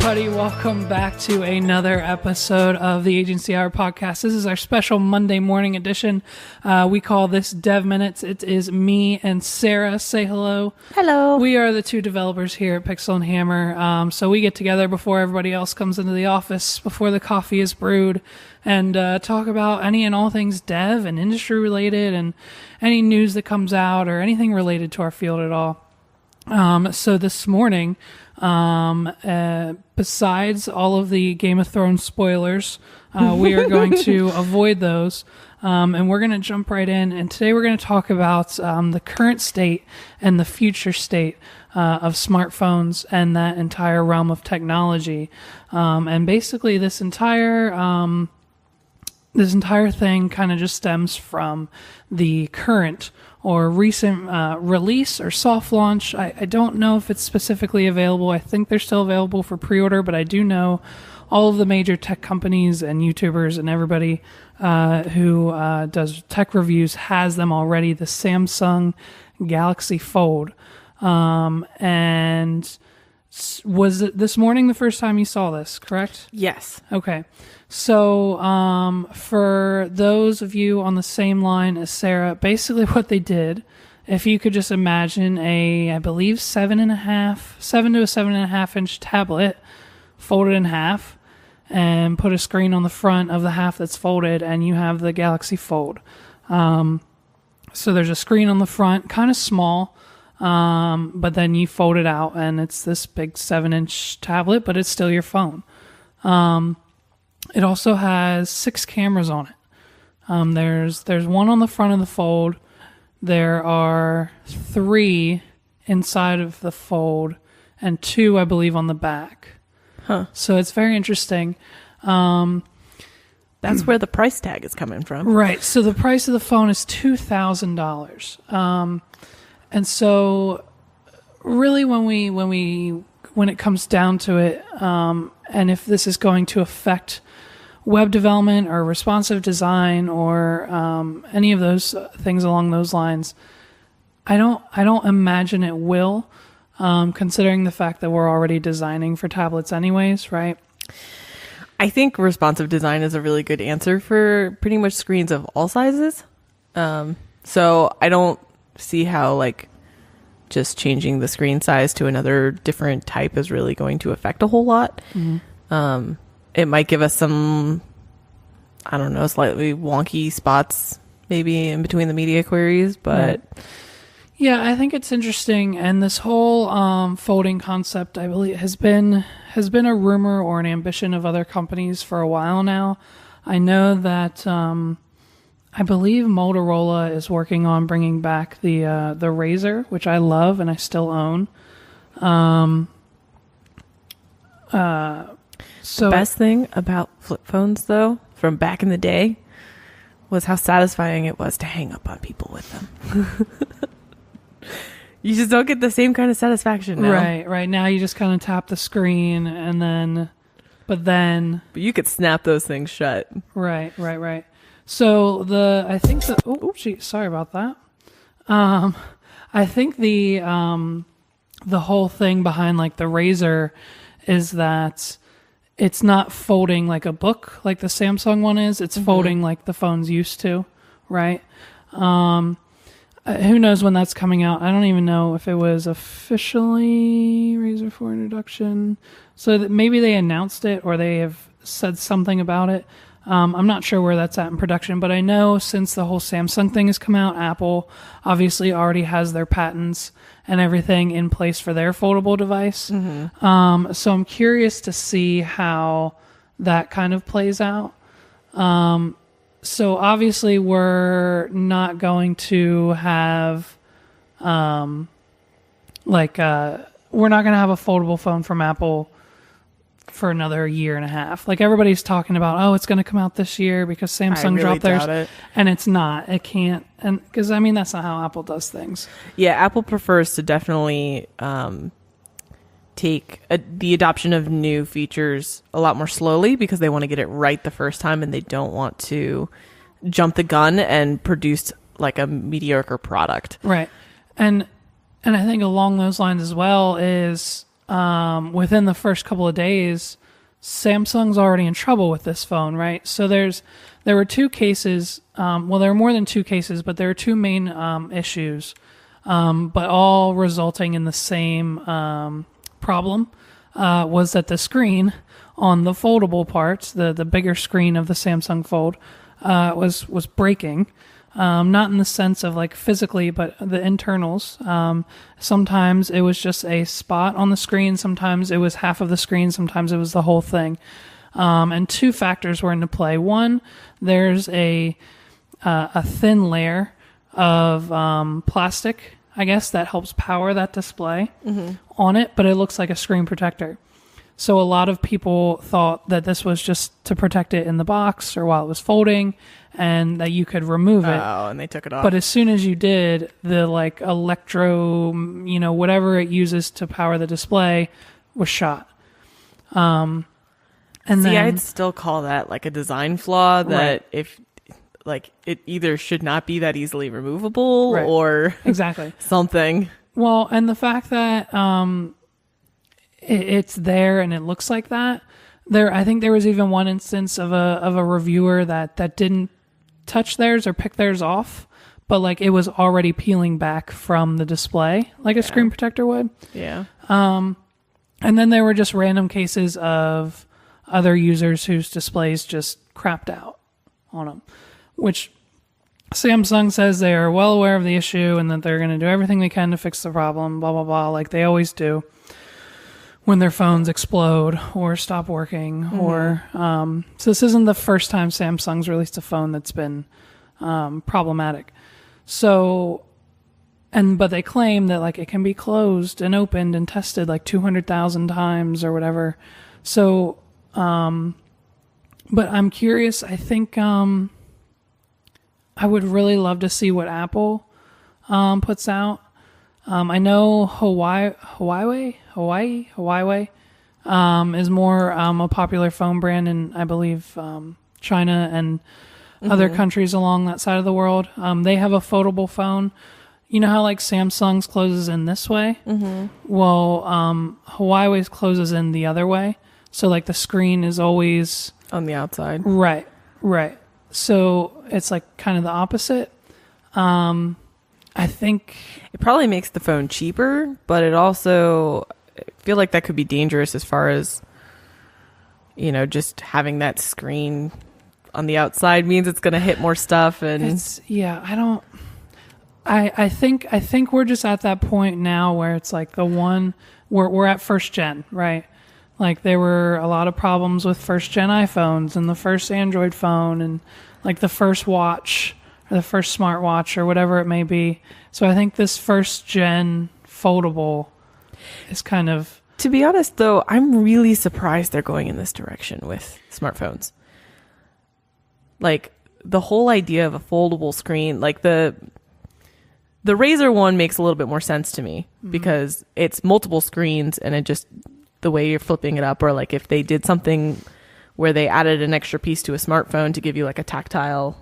everybody. Welcome back to another episode of the Agency Hour podcast. This is our special Monday morning edition. We call this Dev Minutes. It is me and Sarah. Say hello. Hello. We are the two developers here at Pixel and Hammer. So we get together before everybody else comes into the office, before the coffee is brewed, and talk about any and all things dev and industry related and any news that comes out or anything related to our field at all. So this morning, besides all of the Game of Thrones spoilers, we are going to avoid those, and we're going to jump right in. And today we're going to talk about the current state and the future state of smartphones and that entire realm of technology. And basically, this entire thing kind of just stems from the current or recent release or soft launch. I don't know if it's specifically available. I think they're still available for pre-order, but I do know all of the major tech companies and YouTubers and everybody who does tech reviews has them already, the Samsung Galaxy Fold. And was it this morning the first time you saw this, correct? Yes. Okay. So, for those of you on the same line as Sarah, basically what they did, if you could just imagine I believe 7 to a 7.5 inch tablet folded in half and put a screen on the front of the half that's folded, and you have the Galaxy Fold. So there's a screen on the front, kind of small, but then you fold it out and it's this big 7-inch tablet, but it's still your phone. It also has 6 cameras on it. There's one on the front of the Fold. There are 3 inside of the Fold and 2, I believe, on the back. Huh. So it's very interesting. That's where the price tag is coming from. Right. So the price of the phone is $2,000. And so really when it comes down to it, and if this is going to affect web development or responsive design or any of those things along those lines, I don't imagine it will, considering the fact that we're already designing for tablets anyways, right? I think responsive design is a really good answer for pretty much screens of all sizes. So I don't see how just changing the screen size to another different type is really going to affect a whole lot. Mm-hmm. It might give us some, I don't know, slightly wonky spots maybe in between the media queries, but... Right. Yeah, I think it's interesting. And this whole folding concept, I believe, has been a rumor or an ambition of other companies for a while now. I know that I believe Motorola is working on bringing back the Razr, which I love and I still own. So the best thing about flip phones, though, from back in the day, was how satisfying it was to hang up on people with them. You just don't get the same kind of satisfaction now. Right. Now you just kind of tap the screen and then... But you could snap those things shut. Right. So sorry about that. I think the whole thing behind the Razr is that it's not folding like a book like the Samsung one is. It's folding like the phones used to, right? Who knows when that's coming out? I don't even know if it was officially Razr 4 introduction. So that maybe they announced it or they have said something about it. I'm not sure where that's at in production, but I know since the whole Samsung thing has come out, Apple obviously already has their patents and everything in place for their foldable device. Mm-hmm. So I'm curious to see how that kind of plays out. So obviously we're not going to have, we're not going to have a foldable phone from Apple for another year and a half. Everybody's talking about, it's going to come out this year because Samsung dropped theirs, and it's not. It can't, and because that's not how Apple does things. Yeah, Apple prefers to definitely take the adoption of new features a lot more slowly because they want to get it right the first time and they don't want to jump the gun and produce a mediocre product. Right. And I think along those lines as well is within the first couple of days, Samsung's already in trouble with this phone, right? So there were two cases. Well, there were more than two cases, but there were two main issues, but all resulting in the same problem. Was that the screen on the foldable parts, the bigger screen of the Samsung Fold, was breaking. Not in the sense of like physically, but the internals. Sometimes it was just a spot on the screen. Sometimes it was half of the screen. Sometimes it was the whole thing. And two factors were into play. One, there's a thin layer of plastic, I guess, that helps power that display on it, but it looks like a screen protector. So a lot of people thought that this was just to protect it in the box or while it was folding, and that you could remove it. Oh, and they took it off. But as soon as you did, the like electro, whatever it uses to power the display was shot. And then I'd still call that like a design flaw that Right. if like it either should not be that easily removable Right. or exactly. something. Well, and the fact that it's there and it looks like that. I think there was even one instance of a reviewer that didn't touch theirs or pick theirs off, but like it was already peeling back from the display like a screen protector would. Yeah. And then there were just random cases of other users whose displays just crapped out on them, which Samsung says they are well aware of the issue and that they're going to do everything they can to fix the problem, blah, blah, blah, like they always do when their phones explode or stop working. Or so this isn't the first time Samsung's released a phone that's been problematic. So, but they claim that like it can be closed and opened and tested like 200,000 times or whatever. So, but I'm curious. I think I would really love to see what Apple puts out. I know Hawaii is more a popular phone brand in, I believe, China and other countries along that side of the world. They have a foldable phone. You know how like Samsung's closes in this way? Well, Huawei's closes in the other way. So like the screen is always On the outside. right. So it's like kind of the opposite. I think It probably makes the phone cheaper, but it also, I feel like that could be dangerous as far as, just having that screen on the outside means it's going to hit more stuff. And I think we're just at that point now where it's like the one we're at first gen, right? Like there were a lot of problems with first gen iPhones and the first Android phone and like the first watch or the first smartwatch or whatever it may be. So I think this first gen foldable is kind of... To be honest, though, I'm really surprised they're going in this direction with smartphones. Like, the whole idea of a foldable screen, like the Razer one makes a little bit more sense to me because it's multiple screens and it just, the way you're flipping it up, or like if they did something where they added an extra piece to a smartphone to give you like a tactile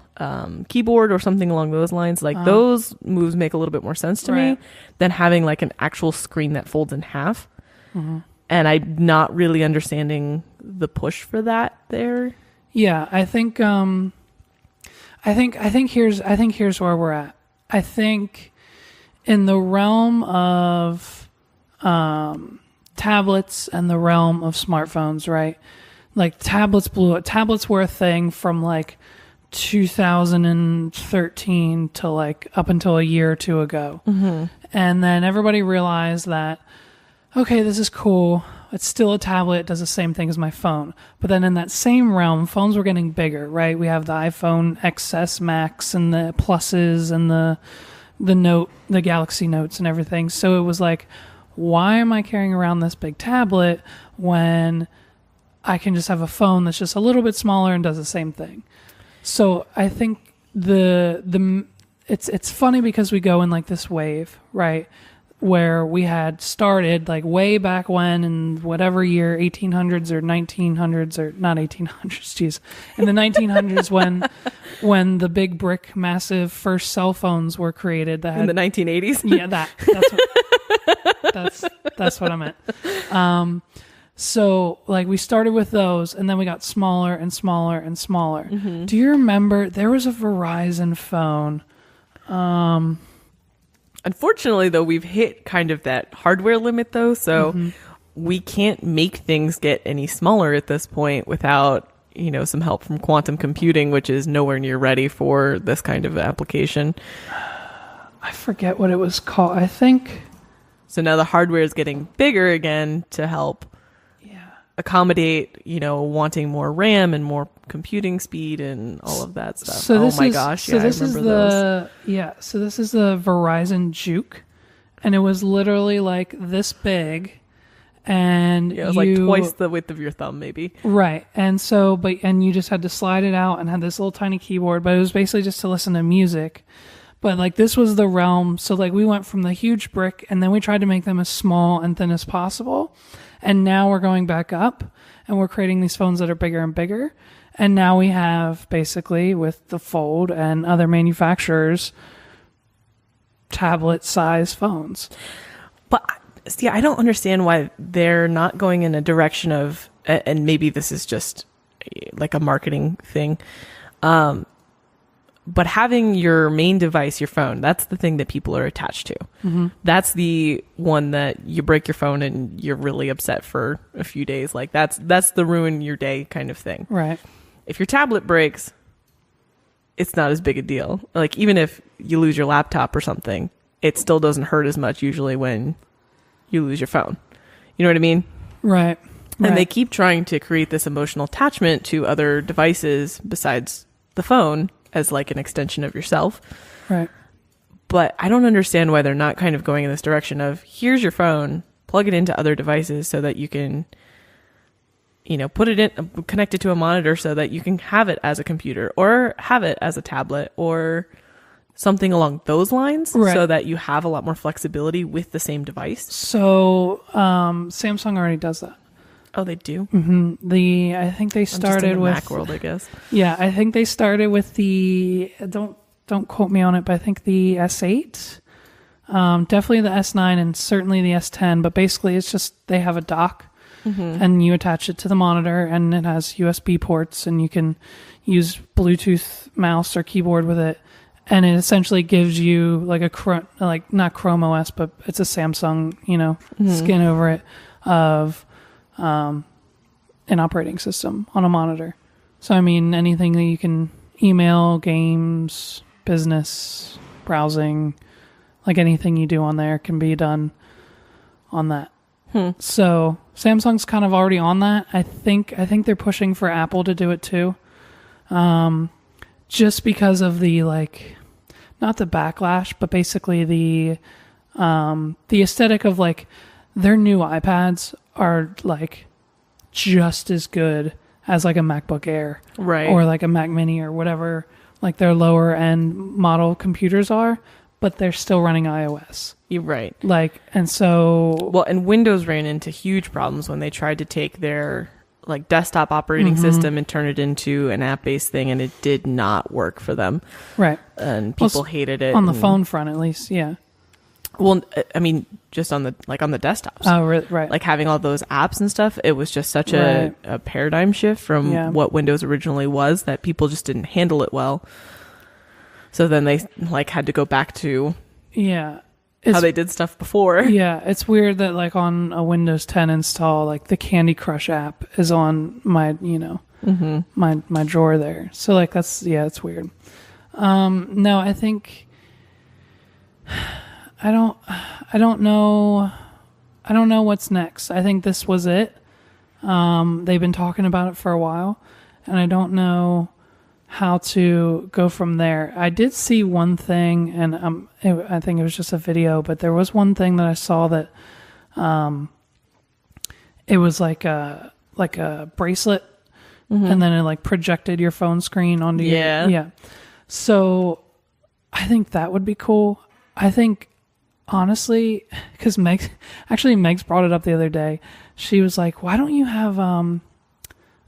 keyboard or something along those lines, like those moves make a little bit more sense to me than having like an actual screen that folds in half. And I'm not really understanding the push for that there. Yeah, I think here's where we're at. I think in the realm of tablets and the realm of smartphones, right? Like tablets blew up. Tablets were a thing from like 2013 to like up until a year or two ago. And then everybody realized that, okay, this is cool. It's still a tablet. It does the same thing as my phone. But then in that same realm, phones were getting bigger, right? We have the iPhone XS Max and the Pluses and the Note, the Galaxy Notes and everything. So it was like, why am I carrying around this big tablet when I can just have a phone that's just a little bit smaller and does the same thing? So I think it's funny because we go in like this wave, right? Where we had started like way back when in whatever year, 1800s or 1900s or not 1800s, geez, in the 1900s when the big brick massive first cell phones were created. That had, In the 1980s? yeah, that's what, That's what I meant. So like we started with those and then we got smaller and smaller and smaller. Mm-hmm. Do you remember there was a Verizon phone? Unfortunately, though, we've hit kind of that hardware limit, though, so we can't make things get any smaller at this point without, some help from quantum computing, which is nowhere near ready for this kind of application. I forget what it was called. I think. So now the hardware is getting bigger again to help accommodate, wanting more RAM and more computing speed and all of that stuff. So I remember those. Yeah, so this is the Verizon Juke, and it was literally like this big, and it was like twice the width of your thumb, maybe. Right, and so, and you just had to slide it out and had this little tiny keyboard, but it was basically just to listen to music. But like this was the realm, so like we went from the huge brick, and then we tried to make them as small and thin as possible. And now we're going back up and we're creating these phones that are bigger and bigger. And now we have basically with the Fold and other manufacturers, tablet size phones. But see, I don't understand why they're not going in a direction of, and maybe this is just like a marketing thing. But having your main device, your phone, that's the thing that people are attached to. Mm-hmm. That's the one that you break your phone and you're really upset for a few days. Like that's the ruin your day kind of thing. Right. If your tablet breaks, it's not as big a deal. Like even if you lose your laptop or something, it still doesn't hurt as much usually when you lose your phone. You know what I mean? Right. And they keep trying to create this emotional attachment to other devices besides the phone as like an extension of yourself. Right. But I don't understand why they're not kind of going in this direction of here's your phone, plug it into other devices so that you can, put it in, connect it to a monitor so that you can have it as a computer or have it as a tablet or something along those lines, right, so that you have a lot more flexibility with the same device. So Samsung already does that. Oh, they do? Mm-hmm. I think they started with Mac world, I guess. Yeah, I think they started with the don't quote me on it, but I think the S8, definitely the S9, and certainly the S10. But basically, it's just they have a dock, and you attach it to the monitor, and it has USB ports, and you can use Bluetooth mouse or keyboard with it, and it essentially gives you like not Chrome OS, but it's a Samsung, skin over it of an operating system on a monitor. So I mean, anything that you can email, games, business, browsing, like anything you do on there can be done on that. So Samsung's kind of already on that. I think they're pushing for Apple to do it too. Just because of the not the backlash, but basically the aesthetic of like their new iPads are like just as good as like a MacBook Air, right, or like a Mac Mini or whatever, like their lower end model computers are, but they're still running iOS. You're right. And Windows ran into huge problems when they tried to take their like desktop operating system and turn it into an app-based thing, and it did not work for them. Right. And people hated it on the phone front, at least. Yeah. Well, I mean, just on the desktops. Oh, right. Like having all those apps and stuff, it was just such a paradigm shift from what Windows originally was that people just didn't handle it well. So then they had to go back to how they did stuff before. Yeah, it's weird that like on a Windows 10 install, like the Candy Crush app is on my my drawer there. So like it's weird. No, I think. I don't know what's next. I think this was it. They've been talking about it for a while, and I don't know how to go from there. I did see one thing, and I think it was just a video, but there was one thing that I saw that it was like a bracelet, and then it like projected your phone screen onto your So I think that would be cool. I think. Honestly, because Meg's brought it up the other day. She was like, why don't you have, I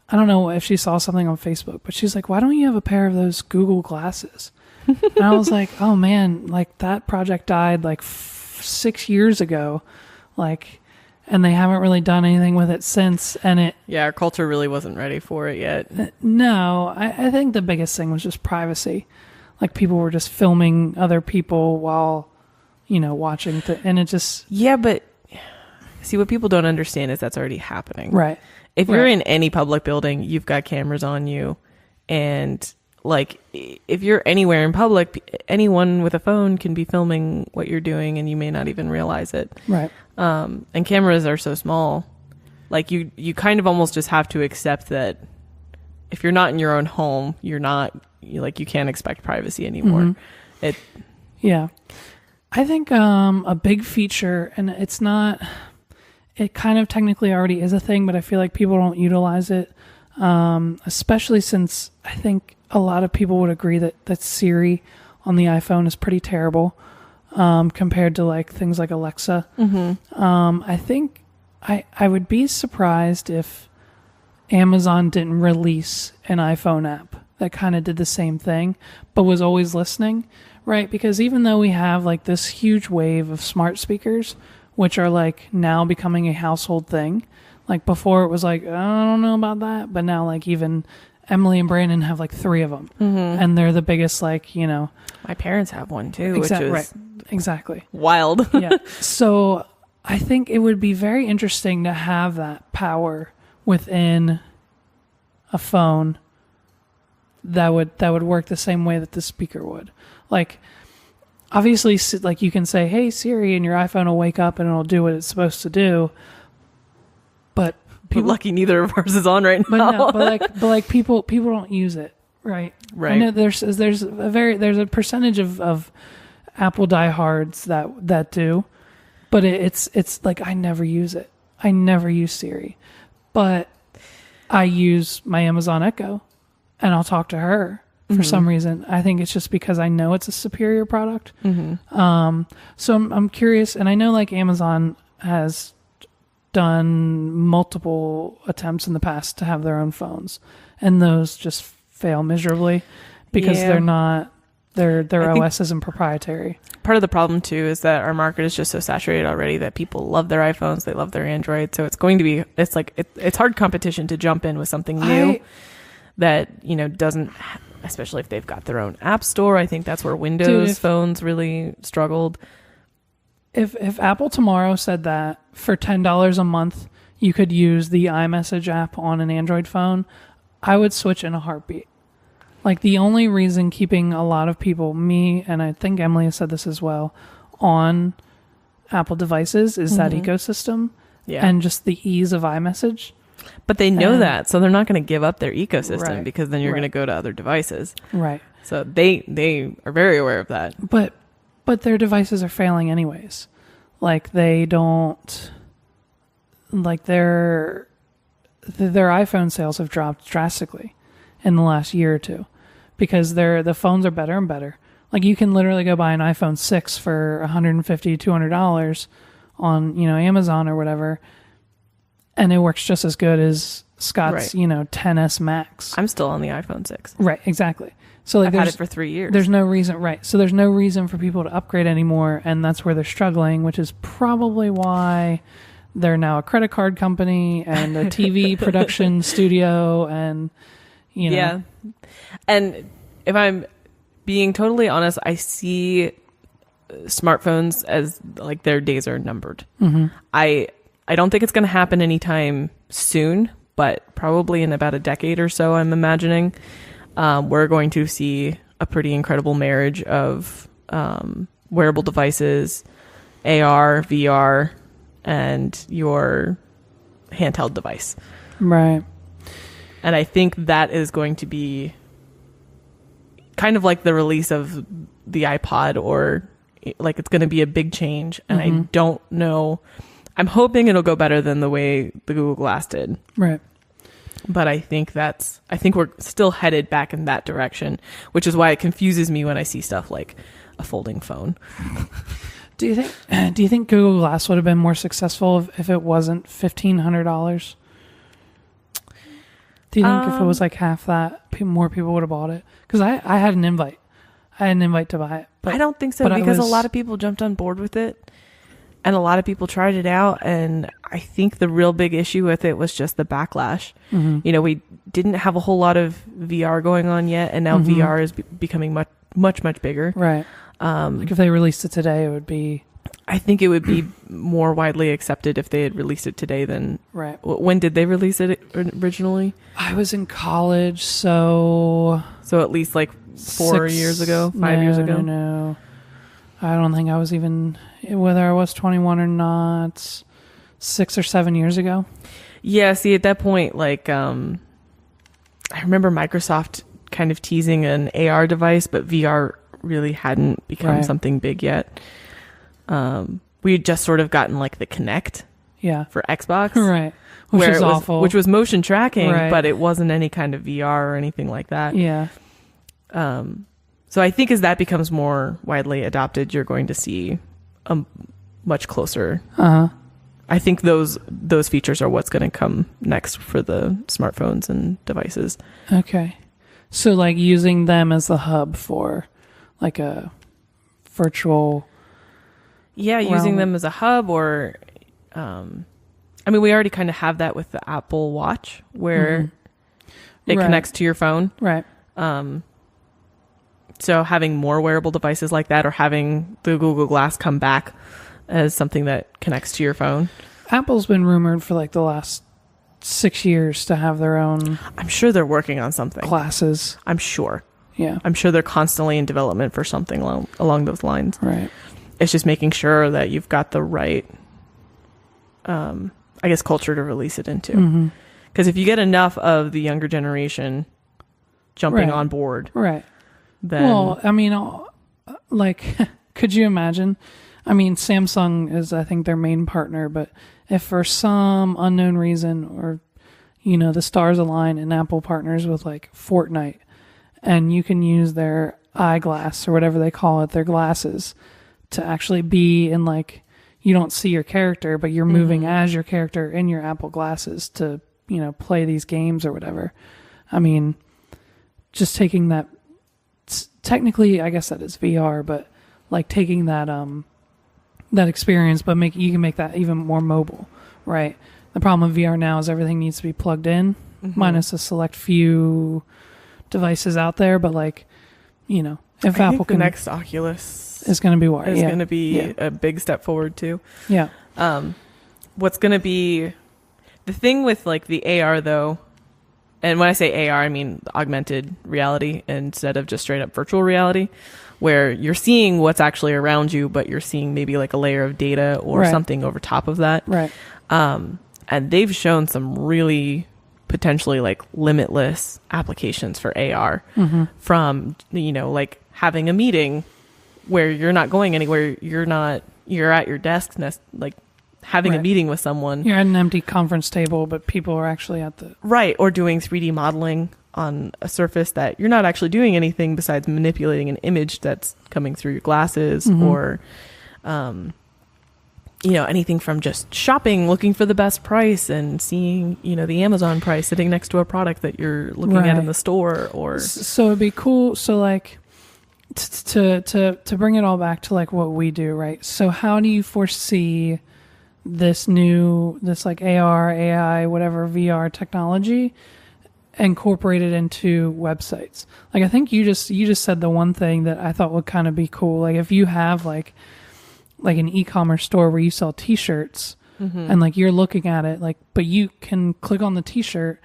don't know if she saw something on Facebook, but she's like, why don't you have a pair of those Google glasses? And I was like, oh man, like that project died like 6 years ago, like, and they haven't really done anything with it since. And our culture really wasn't ready for it yet. No, I think the biggest thing was just privacy. Like, people were just filming other people while, watching, and it just... Yeah, but see, what people don't understand is that's already happening. Right. If you're in any public building, you've got cameras on you. And, like, if you're anywhere in public, anyone with a phone can be filming what you're doing, and you may not even realize it. Right. And cameras are so small. Like, you kind of almost just have to accept that if you're not in your own home, you can't expect privacy anymore. Mm-hmm. Yeah. I think a big feature, and it kind of technically already is a thing, but I feel like people don't utilize it, especially since I think a lot of people would agree that Siri on the iPhone is pretty terrible compared to like things like Alexa. Mm-hmm. I think I would be surprised if Amazon didn't release an iPhone app that kind of did the same thing, but was always listening, right? Because even though we have like this huge wave of smart speakers, which are like now becoming a household thing, like before it was like, I don't know about that, but now like even Emily and Brandon have like 3 of them, and they're the biggest, like, My parents have one too, which is right, exactly wild. Yeah. So I think it would be very interesting to have that power within a phone that would work the same way that the speaker would. Like, obviously, like, you can say, "Hey Siri," and your iPhone will wake up and it'll do what it's supposed to do. But people, lucky neither of ours is on right now. But people don't use it, right? Right. I know there's a percentage of Apple diehards that do, but it's like I never use it. I never use Siri, but I use my Amazon Echo, and I'll talk to her for some reason. I think it's just because I know it's a superior product. So I'm curious, and I know like Amazon has done multiple attempts in the past to have their own phones, and those just fail miserably because they're not their OS isn't proprietary. Part of the problem too is that our market is just so saturated already that people love their iPhones, they love their Android, so it's hard competition to jump in with something new that doesn't, especially if they've got their own app store. I think that's where Windows phones really struggled. If Apple tomorrow said that for $10 a month you could use the iMessage app on an Android phone, I would switch in a heartbeat. Like, the only reason keeping a lot of people, me, and I think Emily has said this as well, on Apple devices is that ecosystem and just the ease of iMessage. But they know that, so they're not going to give up their ecosystem because then you're going to go to other devices. Right. So they are very aware of that. But their devices are failing anyways. Like, they don't, like, their iPhone sales have dropped drastically in the last year or two because the phones are better and better. Like, you can literally go buy an iPhone 6 for $150, $200 on, Amazon or whatever, and it works just as good as Scott's, 10s Max. I'm still on the iPhone 6. Right, exactly. So like, I've had it for 3 years. There's no reason, right? So there's no reason for people to upgrade anymore, and that's where they're struggling, which is probably why they're now a credit card company and a TV production studio, and Yeah. And if I'm being totally honest, I see smartphones as like their days are numbered. I don't think it's going to happen anytime soon, but probably in about a decade or so, I'm imagining. We're going to see a pretty incredible marriage of wearable devices, AR, VR, and your handheld device. Right. And I think that is going to be kind of like the release of the iPod, or like it's going to be a big change. And I don't know. I'm hoping it'll go better than the way the Google Glass did. Right. But I think we're still headed back in that direction, which is why it confuses me when I see stuff like a folding phone. Do you think Google Glass would have been more successful if it wasn't $1,500? Do you think if it was like half that, more people would have bought it? Because I had an invite. I had an invite to buy it. But I don't think so, because a lot of people jumped on board with it. And a lot of people tried it out, and I think the real big issue with it was just the backlash. You know, we didn't have a whole lot of VR going on yet, and now VR is becoming much bigger. Right. Like if they released it today, it would be... I think it would be more widely accepted if they had released it today than... Right. When did they release it originally? I was in college, so... So at least like 4 years ago, 5 years ago? No. I don't think I was even... Whether I was 21 or not, 6 or 7 years ago. Yeah, see, at that point, like... I remember Microsoft kind of teasing an AR device, but VR really hadn't become something big yet. We had just sort of gotten like the Kinect for Xbox. Right. Which was awful. Which was motion tracking, but it wasn't any kind of VR or anything like that. Yeah. So I think as that becomes more widely adopted, you're going to see a much closer. I think those features are what's going to come next for the smartphones and devices. Okay. So like using them as the hub for like a virtual... Yeah, using them as a hub or... I mean, we already kind of have that with the Apple Watch where it connects to your phone. Right. So having more wearable devices like that or having the Google Glass come back as something that connects to your phone. Apple's been rumored for like the last 6 years to have their own... I'm sure they're working on something. Glasses. I'm sure. Yeah. I'm sure they're constantly in development for something along those lines. Right. It's just making sure that you've got the right, I guess, culture to release it into. Because if you get enough of the younger generation jumping on board, then... Well, I mean, like, could you imagine? I mean, Samsung is, I think, their main partner, but if for some unknown reason or, you know, the stars align and Apple partners with, like, Fortnite, and you can use their eyeglass or whatever they call it, their glasses, to actually be in, like, you don't see your character, but you're moving as your character in your Apple glasses to, you know, play these games or whatever. I mean, just taking that, technically, I guess that is VR, but like taking that, that experience, but you can make that even more mobile, right? The problem with VR now is everything needs to be plugged in, minus a select few devices out there, but like, you know, if I Apple think the next Oculus is going to be what? Is going to be a big step forward too. Yeah. What's going to be the thing with like the AR though, and when I say AR, I mean augmented reality instead of just straight up virtual reality, where you're seeing what's actually around you, but you're seeing maybe like a layer of data or something over top of that. Right. And they've shown some really potentially like limitless applications for AR from, you know, like having a meeting where you're not going anywhere, you're at your desk, like having a meeting with someone. You're at an empty conference table, but people are actually at the... Right, or doing 3D modeling on a surface that you're not actually doing anything besides manipulating an image that's coming through your glasses or, you know, anything from just shopping, looking for the best price and seeing, you know, the Amazon price sitting next to a product that you're looking at in the store or... So it'd be cool. So like... To bring it all back to like what we do, right? So how do you foresee this like AR, AI, whatever VR technology incorporated into websites? Like I think you just said the one thing that I thought would kind of be cool. Like if you have like an e-commerce store where you sell t-shirts and like you're looking at it, like, but you can click on the t-shirt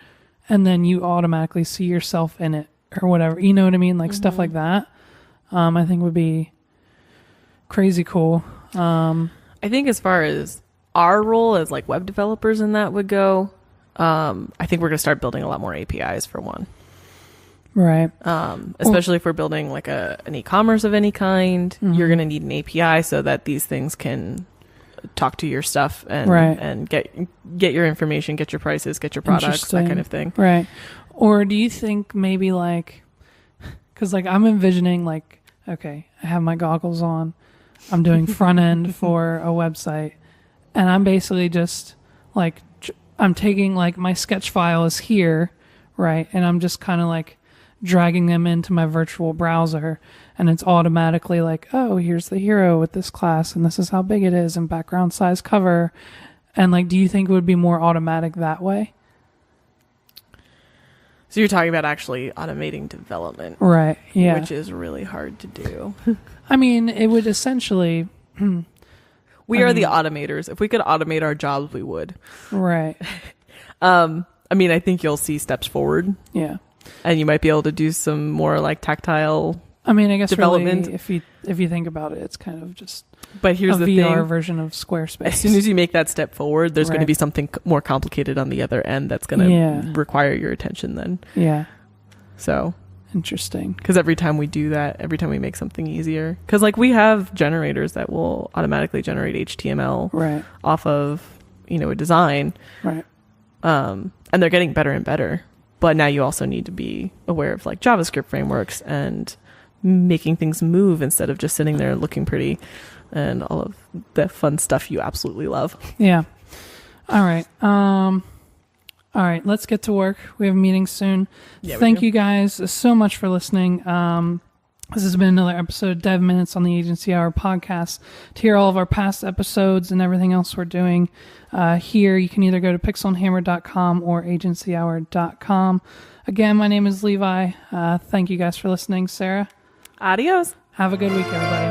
and then you automatically see yourself in it or whatever, you know what I mean? Like stuff like that. I think would be crazy cool. I think as far as our role as like web developers in that would go, I think we're going to start building a lot more APIs for one. Right. Especially if we're building like an e-commerce of any kind, you're going to need an API so that these things can talk to your stuff and get your information, get your prices, get your products, that kind of thing. Right. Or do you think maybe like, because like I'm envisioning like, okay, I have my goggles on, I'm doing front end for a website, and I'm basically just like, I'm taking like my sketch file is here, right? And I'm just kind of like dragging them into my virtual browser, and it's automatically like, oh, here's the hero with this class, and this is how big it is, and background size cover. And like, do you think it would be more automatic that way? So you're talking about actually automating development. Right, yeah. Which is really hard to do. I mean, it would essentially... We are the automators. If we could automate our jobs, we would. Right. I mean, I think you'll see steps forward. Yeah. And you might be able to do some more like tactile I mean, I guess development. Really, if you think about it, it's kind of just but here's a the VR thing. version of Squarespace. As soon as you make that step forward, there's going to be something more complicated on the other end that's going to require your attention then. Yeah. So... Interesting. Because every time we do that, every time we make something easier, because like we have generators that will automatically generate HTML off of, a design. Right. And they're getting better and better. But now you also need to be aware of like JavaScript frameworks and making things move instead of just sitting there looking pretty and all of the fun stuff you absolutely love. Yeah. All right. All right, let's get to work. We have a meeting soon. Yeah, Thank you guys so much for listening. This has been another episode of Dev Minutes on the Agency Hour podcast. To hear all of our past episodes and everything else we're doing here, you can either go to pixelandhammer.com or agencyhour.com. Again, my name is Levi. Thank you guys for listening. Sarah? Adios. Have a good week, everybody.